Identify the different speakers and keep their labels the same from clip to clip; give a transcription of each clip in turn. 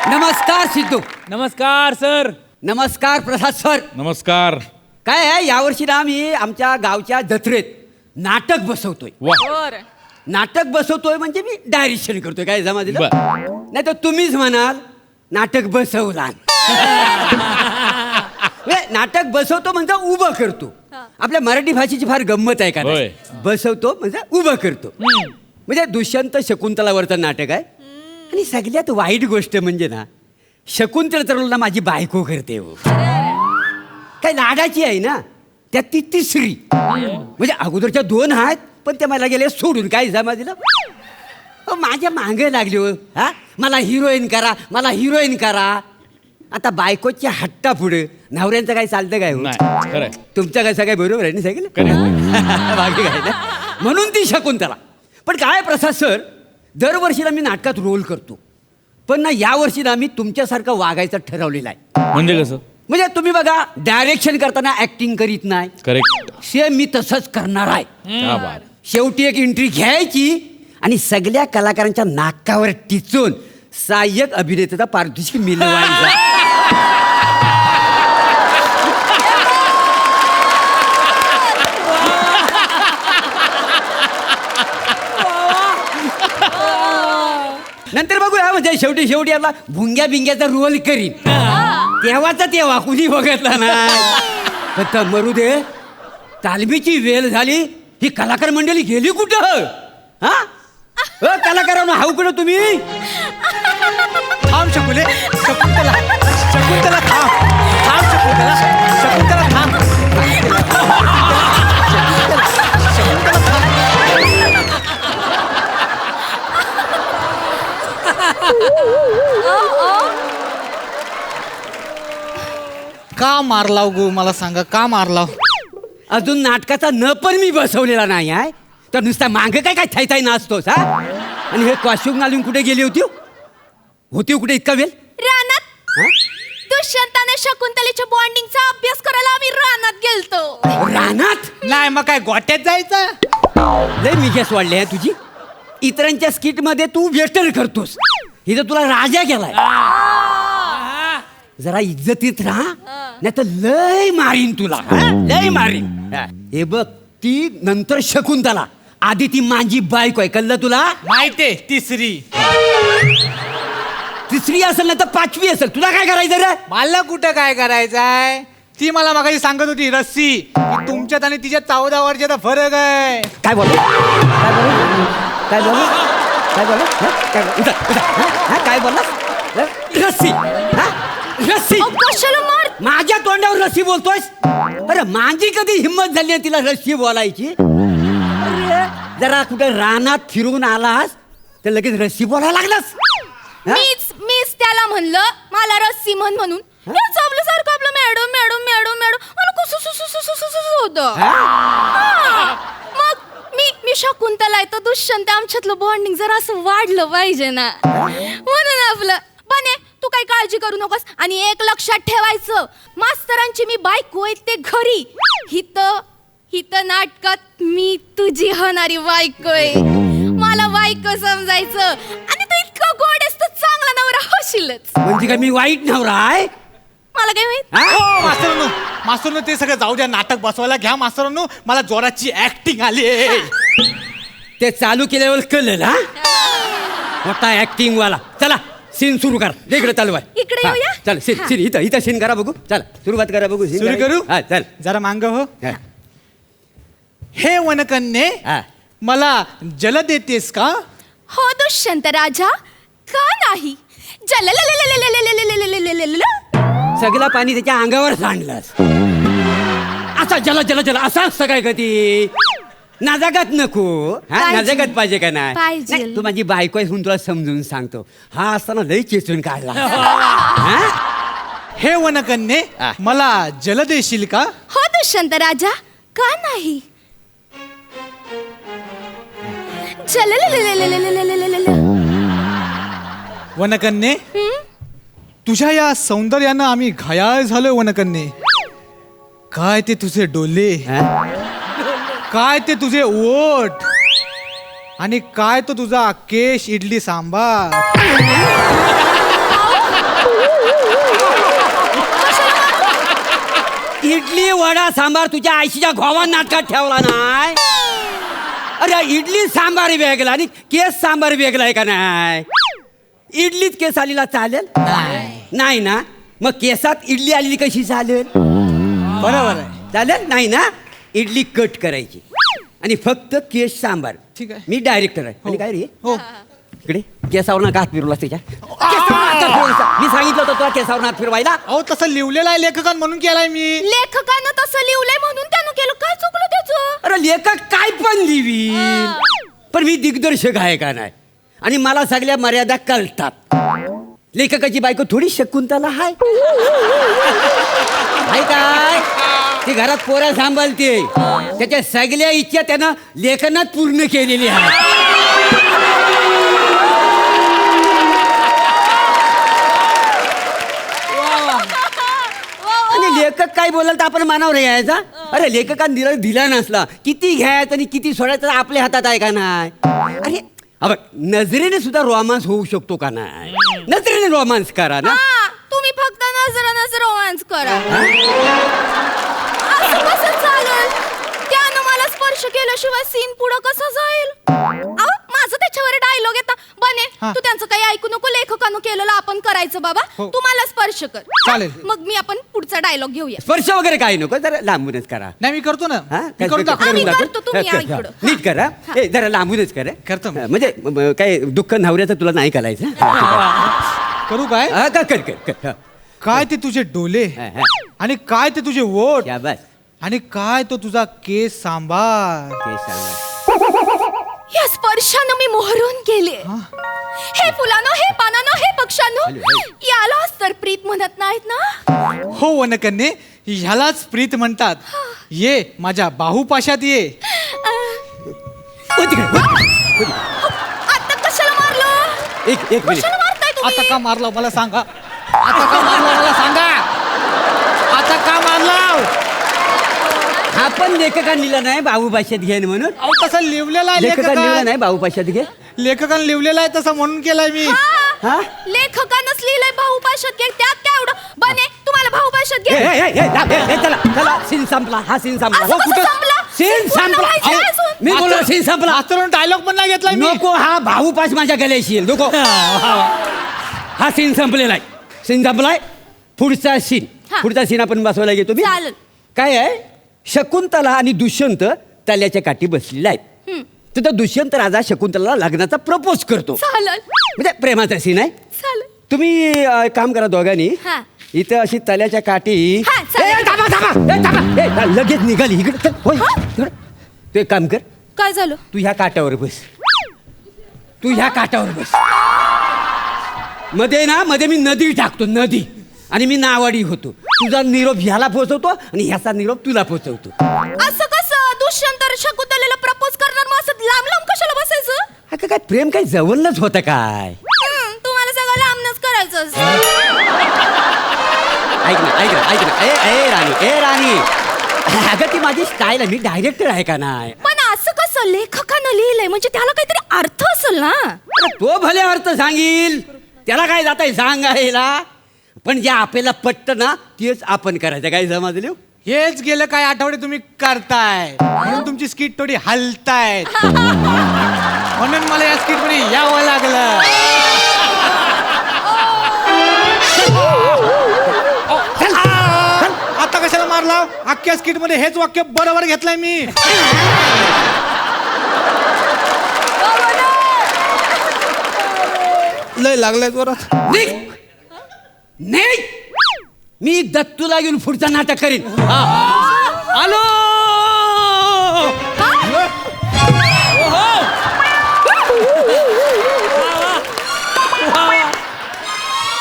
Speaker 1: नमस्कार सिद्धू.
Speaker 2: नमस्कार सर.
Speaker 1: नमस्कार प्रसाद सर.
Speaker 2: नमस्कार.
Speaker 1: काय आहे यावर्षी ना आम्ही आमच्या गावच्या जत्रेत नाटक बसवतोय.
Speaker 2: वा.
Speaker 1: नाटक बसवतोय म्हणजे मी डायरेक्शन करतोय. काय जमा दिलं
Speaker 2: बर.
Speaker 1: नाही तर तुम्हीच म्हणाल नाटक बसवला. नाटक बसवतो म्हणजे उभं करतो. आपल्या मराठी भाषेची फार गंमत आहे का
Speaker 2: होय.
Speaker 1: बसवतो म्हणजे उभं करतो. म्हणजे दुष्यंत शकुंतलावरचं नाटक आहे. आणि सगळ्यात वाईट गोष्ट म्हणजे ना शकुंतला तर ना माझी बायको करते हो. काय लाडाची आहे ना त्यात ती तिसरी. म्हणजे अगोदरच्या दोन आहेत पण ते मला गेले सोडून. काय जमा दिलं माझ्या मागे लागली हो. हा मला हिरोईन करा मला हिरोईन करा. आता बायकोच्या हट्टा पुढे नवऱ्यांचं काय चालतं काय हो.
Speaker 2: नाही खरंय.
Speaker 1: तुमचं कसं काय बरोबर आहे ना सगळं. बाकी काय ना म्हणून ती शकुंतला. पण काय प्रसाद सर दरवर्षीला मी नाटकात रोल करतो. पण ना यावर्षी ना मी तुमच्यासारखं वागायचं ठरवलेलं आहे.
Speaker 2: म्हणजे कसं.
Speaker 1: म्हणजे तुम्ही बघा डायरेक्शन करताना ऍक्टिंग करीत नाही.
Speaker 2: करेक्ट.
Speaker 1: सेम मी तसंच करणार आहे.
Speaker 2: क्या बात.
Speaker 1: शेवटी एक एंट्री घ्यायची आणि सगळ्या कलाकारांच्या नाकावर टिचून सहाय्यक अभिनेत्याचा पारितोषिक मिळवायचा. नंतर बघूया म्हणजे शेवटी शेवटी आपला भुंग्या बिंग्याचा रोल करीन. तेव्हाचा तेव्हा कुणी बघितला नाही. तर मरू दे तालमीची वेळ झाली. ही कलाकार मंडळी गेली कुठं. हा कलाकारांना हाऊ कुठं तुम्ही.
Speaker 3: थांब शकुले. शकुंतला शकुंतला थांब. थांब शकुंतला. शकुंतला थांब. शकुंतला थांब. का मारलाव गो मला सांगा का मारलाव.
Speaker 1: अजून नाटकाचा न पण मी बसवलेला नाही आहे. तर नुसता मांग काय काय थाय नाचतोस. हा आणि हे कॉस्ट्युम घालून कुठे गेली होती होती कुठे इतका वेळ.
Speaker 4: रानात. दुष्यंताने शकुंतलेच्या बॉन्डिंगचा अभ्यास करायला आम्ही रानात गेलतो.
Speaker 1: रानात.
Speaker 3: नाही मग काय गोट्यात जायचं.
Speaker 1: लय मिजेस वाढले आहे तुझी. इतरांच्या स्किट मध्ये तू वेस्टर्न करतोस. इथं तुला राजा गेलाय. जरा इज्जतीत राहा नाही तर लय मारीन तुला. लय मारीन. हे बघ ती नंतर शकुंतला आधी ती माझी बायको आहे. कळलं तुला.
Speaker 3: माहितीये तिसरी.
Speaker 1: तिसरी असेल ना तर पाचवी असेल. तुला काय करायचं रे.
Speaker 3: मला कुठं काय करायचंय. ती मला मागाशी सांगत होती रस्सी की तुमच्यात आणि तिच्या 14 वर्षाचा फरक आहे.
Speaker 1: काय बोल काय बोल काय बोल काय बोलला. रस्सी रस्सी.
Speaker 4: कशाला मार.
Speaker 1: माझ्या तोंडावर रस्सी बोलतोयस. अरे माझी कधी हिंमत झाली आहे तिला रस्सी बोलायची. अरे जरा कुठे रानात फिरून आलास तर लगेच रस्सी बोलायला लागलास.
Speaker 4: मीच त्याला म्हणलं मला रस्सी म्हणून. आपल्यासारखं आपलं मॅडम मॅडम मॅडम मॅडम आणि कसं होतं. मग मी शकुंतला आहे तर दुष्यंत आमच्यातलं बॉन्डिंग जरा असं वाढलं पाहिजे ना म्हणून आपलं. बने तू काही काळजी करू नकोस. आणि एक लक्षात ठेवायचं मास्तरांची मी बायको आहे ते घरी. हित नाटकात मी तुझी होणारी बायको आहे. मला बायको समजायचं. आणि तू इतकं गोड आहेस तर चांगला नवरा होशीलच.
Speaker 1: म्हणजे काय मी वाईट नवरा आहे.
Speaker 4: मला काय माहित.
Speaker 3: हो मास्तरांनो मास्तरांनो ते सगळं जाऊ द्या. नाटक बसवायला घ्या मास्तरांनो. मला जोराची ऍक्टिंग आली.
Speaker 1: ते चालू केल्यावर कळलं. हा मोठा ऍक्टिंग वाला. चला सीन सुरू कर. इकडे चालू आहे.
Speaker 4: इकडे येऊया.
Speaker 1: चल सीन इथं सीन करा बघू. चला सुरुवात करा बघू.
Speaker 3: सुरू करू.
Speaker 1: हा चल.
Speaker 3: जरा मांग हो.
Speaker 1: हा.
Speaker 3: हे वनकन्ये
Speaker 1: हा.
Speaker 3: मला जल देतेस का.
Speaker 4: हो दुष्यंत राजा का नाही.
Speaker 1: सगळं पाणी त्याच्या अंगावर सांडलंस. असा जला जला जला असा असतं काय कधी. नाजागत नको. हा
Speaker 4: पाहिजे.
Speaker 1: नाजागत पाहिजे का नाही.
Speaker 4: पाहिजे.
Speaker 1: नाही, तू माझी बायको आहे म्हणून तुला समजून सांगतो. हा असताना लई चेचून काढला.
Speaker 3: हे वनकन्ये
Speaker 1: हा.
Speaker 3: मला जल देशील का.
Speaker 4: हो दुष्यंत राजा का नाही.
Speaker 3: वनकन्ये तुझ्या या सौंदर्यानं आम्ही घायाळ झालो वनकन्ये. काय ते तुझे डोले. काय ते तुझे ओठ आणि काय तो तुझा केश इडली सांबार.
Speaker 1: वडा सांबार तुझ्या आईशीच्या घोवा नाटकात ठेवला नाही. अरे इडली सांबार वेगळा आणि केस सांबार वेगळा आहे का नाही? इडलीच केस आलेला चालेल नाही ना? मग केसात इडली आलेली कशी चालेल?
Speaker 3: बरोबर आहे.
Speaker 1: चालेल नाही ना? इडली कट करायची आणि फक्त केस सांबार.
Speaker 3: ठीक आहे.
Speaker 1: मी डायरेक्टर आहे. आणि काय रे
Speaker 3: हो
Speaker 1: इकडे केसावर हात फिरवला त्याच्या मी सांगितलं होतं तुला केसावर हात फिरवायला.
Speaker 3: अहो तसं लिहिलेलं आहे लेखकान म्हणून केलाय मी.
Speaker 4: लेखकानं तसं लिहिलंय म्हणून त्यानं केलं. काय चुकलं त्याचं?
Speaker 1: अरे लेखक काय पण लिहिल, पण मी दिग्दर्शक आहे का नाही आणि मला सगळ्या मर्यादा कळतात. लेखकाची बायको थोडी शकुंतला हाय हाय काय? ती घरात पोरा सांभाळते, त्याच्या सगळ्या इच्छा त्यानं लेखनात पूर्ण केलेली आहे. आणि लेखक काय बोलाल तर आपण मानावर घ्यायचा. अरे लेखकाने दिला नसला किती घ्यायचं आणि किती सोडायचं तर आपल्या हातात आहे का नाही? अरे अब नजरेने सुद्धा रोमांस होऊ शकतो का नाही? नजरेने रोमांस करा ना.
Speaker 4: हा, तुम्ही फक्त नजरानच रोमांस करा. असं कसं चालेल? त्यानं मला स्पर्श केल्याशिवाय सीन पुढं कसं जाईल? अहो, माझं त्याच्यावर डायलॉग येतात. बने
Speaker 3: हा.
Speaker 4: तू त्यांचं काही ऐकू नको. लेखकानं केलेलं आपण करायचं बाबा.
Speaker 3: हो.
Speaker 4: तू मला स्पर्श कर.
Speaker 3: चालेल.
Speaker 4: मग मी आपण पुढचा डायलॉग घेऊया.
Speaker 1: स्पर्श वगैरे काही नको, जरा लांबूनच करा.
Speaker 3: नाही मी करतो ना.
Speaker 1: हा?
Speaker 3: मी करून दाखवतो.
Speaker 4: आम्ही
Speaker 1: दाखव.
Speaker 4: करतो, तुम्ही
Speaker 1: कर,
Speaker 4: या
Speaker 1: कर.
Speaker 4: इकडं.
Speaker 1: नीट करा. ए, जरा लांबूनच करा.
Speaker 3: करतो मी.
Speaker 1: म्हणजे काय दुःख नवऱ्याचं तुला नाही करायचं.
Speaker 3: करू काय?
Speaker 1: हा, कर कर कर कर.
Speaker 3: काय ते तुझे डोले
Speaker 1: हा, हा.
Speaker 3: आणि काय ते तुझे ओठ
Speaker 1: क्या बस
Speaker 3: आणि काय तो तुझा केस सांबार.
Speaker 1: ते सांगा.
Speaker 4: या स्पर्शानं मी मोहरून गेले. हे फुलानो, हे पानानो, हे पक्षानो, यालाच तर प्रीत म्हणत नाहीत ना?
Speaker 3: हो वनकन्ये, ह्यालाच प्रीत म्हणतात. ये माझ्या बाहुपाशात ये.
Speaker 1: हो तिकडे, हो तिकडे.
Speaker 4: आता कशाला मारलं?
Speaker 1: एक मिनिट.
Speaker 4: कशाला मारताय तुम्ही?
Speaker 3: आता का मारला मला सांगा. आता का मारला मला सांगा. आता का मारला.
Speaker 1: हा पण लेखकाने लिहिला नाही बाबू भाषेत घेन म्हणून.
Speaker 3: अहो तसं लिहिलेलं आहे
Speaker 1: लेखकाने लिहिला
Speaker 3: लेखकान.
Speaker 1: नाही बाबू भाषेत घे.
Speaker 3: लेखकान लिहिलेलं आहे तसं म्हणून केलाय मी.
Speaker 1: हा?
Speaker 4: लेखकानंच लिहिलंय भाऊपाशात घे. त्यात काय एवढं? बने तुम्हाला भाऊपाशात
Speaker 1: ए,
Speaker 4: घे.
Speaker 1: ए, ए, ए, चला चला सीन संपला. हा सीन संपला.
Speaker 4: असं
Speaker 1: हो,
Speaker 4: कसं
Speaker 1: कुठं?
Speaker 4: संपला?
Speaker 1: सीन
Speaker 4: पूर्ण
Speaker 1: संपला.
Speaker 4: व्हायचं
Speaker 1: ए,
Speaker 4: अजून.
Speaker 1: मी बोललो सीन संपला.
Speaker 3: मास्तर डायलॉग पण नाही घेतलाय मी.
Speaker 1: नको हा भाऊ पास माझ्या गल्याशी येईल. नको हा सीन संपलेला आहे. सीन संपलाय. पुढचा सीन.
Speaker 4: हा.
Speaker 1: पुढचा सीन आपण बसवायला घेतो मी.
Speaker 4: चालेल.
Speaker 1: काय आहे? शकुंतला आणि दुष्यंत तल्याच्या काठी बसलेले आहेत. तर दुष्यंत राजा शकुंतला लग्नाचा प्रपोज करतो.
Speaker 4: चालेल.
Speaker 1: म्हणजे प्रेमाचा सीन आहे.
Speaker 4: चालेल.
Speaker 1: तुम्ही काम करा दोघांनी.
Speaker 4: हा.
Speaker 1: इथं अशी तल्याच्या काठी.
Speaker 4: हा, चालेल.
Speaker 1: ए, थांबा, थांबा. ए, थांबा. ए, लगेच निघाली इकडे. चल, होय, इकडे. तू एक काम कर.
Speaker 4: काय झालं?
Speaker 1: तू ह्या काठावर बस. तू ह्या काठावर बस. मध्ये मी नदी टाकतो. नदी. आणि मी नावाडी होतो. तुझा निरोप ह्याला पोहोचवतो आणि ह्याचा निरोप तुला पोहोचवतो.
Speaker 4: असं कसं? दुष्यंत शकुंतलेला प्रपोज करणार मग असं लांब लांब कशाला बसायचं?
Speaker 1: अगं काय प्रेम काय जवळच होतं काय?
Speaker 4: तुम्हाला सगळं लांबनच करायचं असतं.
Speaker 1: ऐक ना. ए राणी. अगं ती माझी स्टाईल आहे. मी डायरेक्टर आहे का नाही?
Speaker 4: पण असं कसं? लेखकानं लिहिलंय म्हणजे त्याला काहीतरी अर्थ असेल ना?
Speaker 1: अरे तो भले अर्थ सांगील. त्याला काय जात आहे सांगायला. पण जे आपल्याला पटतं ना तेच आपण करायचं. काय समजले?
Speaker 3: हेच गेलं काय आठवडे तुम्ही करताय म्हणून तुमची स्किट थोडी हलतायत. म्हणून मला या स्किट मध्ये यावं लागलं. आता कशाला मारला? अख्ख्या स्किट मध्ये हेच वाक्य बरोबर घेतलंय मी. लय लागलंय जोरात.
Speaker 1: नाही मी दत्तूला घेऊन पुढचं नाटक करीन. आलो.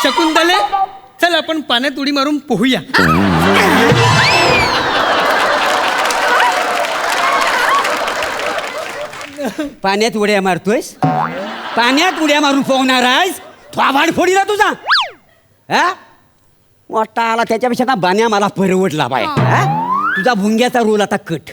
Speaker 2: शकुंतले चल आपण पाण्यात उडी मारून पोहूया.
Speaker 1: पाण्यात उड्या मारतोयस? पाण्यात उड्या मारून पोहणार आहेस? थोबाड फोडीला तुझा. हा मोठा आला त्याच्यापेक्षा ना बाण्या मला परवडला बाय. तुझा भुंग्याचा रोल आता कट.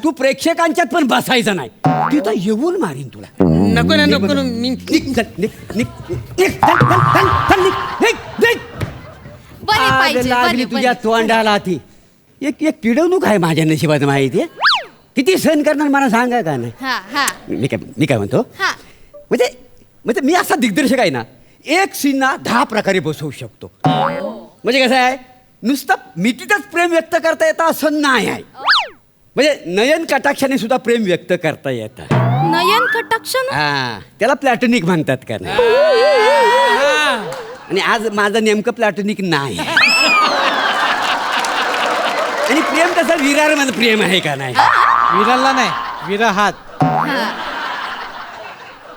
Speaker 1: तू प्रेक्षकांच्यात पण बसायचं नाही. तिथं येऊन मारीन तुला.
Speaker 2: नको ना नको ना मी
Speaker 1: निघ, चल, निघ, निघ, निघ, चल, चल, चल, चल, निघ, निघ, निघ.
Speaker 4: बने
Speaker 1: आग
Speaker 4: पाहिजे,
Speaker 1: लागली
Speaker 4: बने,
Speaker 1: तुझ्या
Speaker 4: बने.
Speaker 1: तोंडाला ती. एक एक पिडवणूक आहे माझ्या नशिबात माहिती आहे. किती सहन करणार मला सांगा का नाही.
Speaker 4: हा हा
Speaker 1: मी काय म्हणतो
Speaker 4: हा
Speaker 1: म्हणजे म्हणजे मी असा दिग्दर्शक आहे ना, एक सीनना 10 प्रकारे बसवू शकतो. म्हणजे कसं आहे, नुसतं मिठीतच प्रेम व्यक्त करता येतं असं नाही आहे. म्हणजे नयन कटाक्षाने सुद्धा प्रेम व्यक्त करता येतं.
Speaker 4: नयन कटाक्ष ना?
Speaker 1: हा, त्याला प्लॅटोनिक म्हणतात का नाही. आणि आज माझं नेमकं प्लॅटोनिक नाही. आणि प्रेम कसं विरार मध्ये प्रेम आहे का नाही.
Speaker 3: विराला नाही, विरहात.
Speaker 4: हा.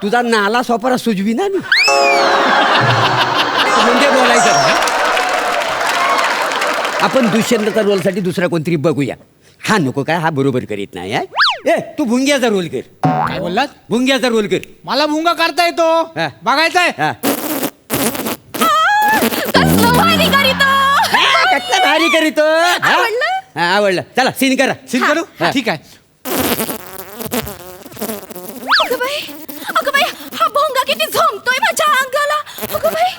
Speaker 1: तुझा नाला सोपारा सुजवी ना मी म्हणजे बोलायचं ना. आपण दुष्यंतचा रोलसाठी दुसरा कोणतरी बघूया. हा नको काय, हा बरोबर करीत नाही आहे. ए तू भुंग्याचा रोल कर.
Speaker 3: काय बोललात?
Speaker 1: भुंग्याचा रोल कर.
Speaker 3: मला भुंगा करता येतो.
Speaker 1: हा.
Speaker 3: बघायचंय?
Speaker 1: हा.
Speaker 4: कसलं भारी करीतो.
Speaker 1: हा, कसलं भारी करीतो. हा?
Speaker 4: आवडलं?
Speaker 1: हा, आवडलं. चला सीन करा.
Speaker 3: सीन करू?
Speaker 1: हा.
Speaker 3: ठीक आहे.
Speaker 4: अगं बाई हा भोंगा किती झोंबतोय माझ्या अंगाला. अगं बाई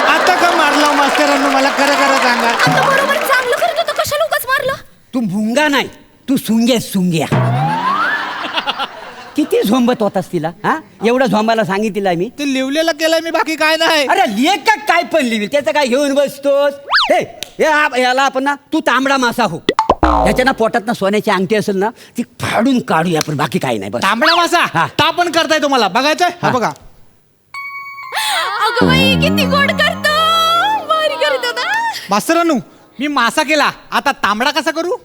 Speaker 3: आता का मारला मास्तरांनो, मला खरं खरं सांगा.
Speaker 4: आता बरोबर चांगलं करत होतं, कशाला उगाच मारलं.
Speaker 1: तू भुंगा नाही, तू सुंग्या. किती झोंबत होतास तिला. हा, एवढं झोंबायला सांगितलं मी.
Speaker 3: ते लिवलेलं केलंय मी, बाकी काय नाही.
Speaker 1: अरे लेख काय पण लिहिल, त्याचं काय घेऊन बसतोस. याला आपण ना, तू तांबडा मासा हो. त्याच्या ना पोटात ना सोन्याची अंगठी असेल ना, ती फाडून काढूया आपण, बाकी काही नाही. बस
Speaker 3: तांबडा मासा
Speaker 1: हा.
Speaker 3: ता पण करताय तुम्हाला, बघायचंय? हा
Speaker 1: हा.
Speaker 3: बघा.
Speaker 4: अगं बाई किती गोड करतो, भारी करत होता.
Speaker 3: मास्तरांनो, मी मासा केला, आता तांबडा कसा करू?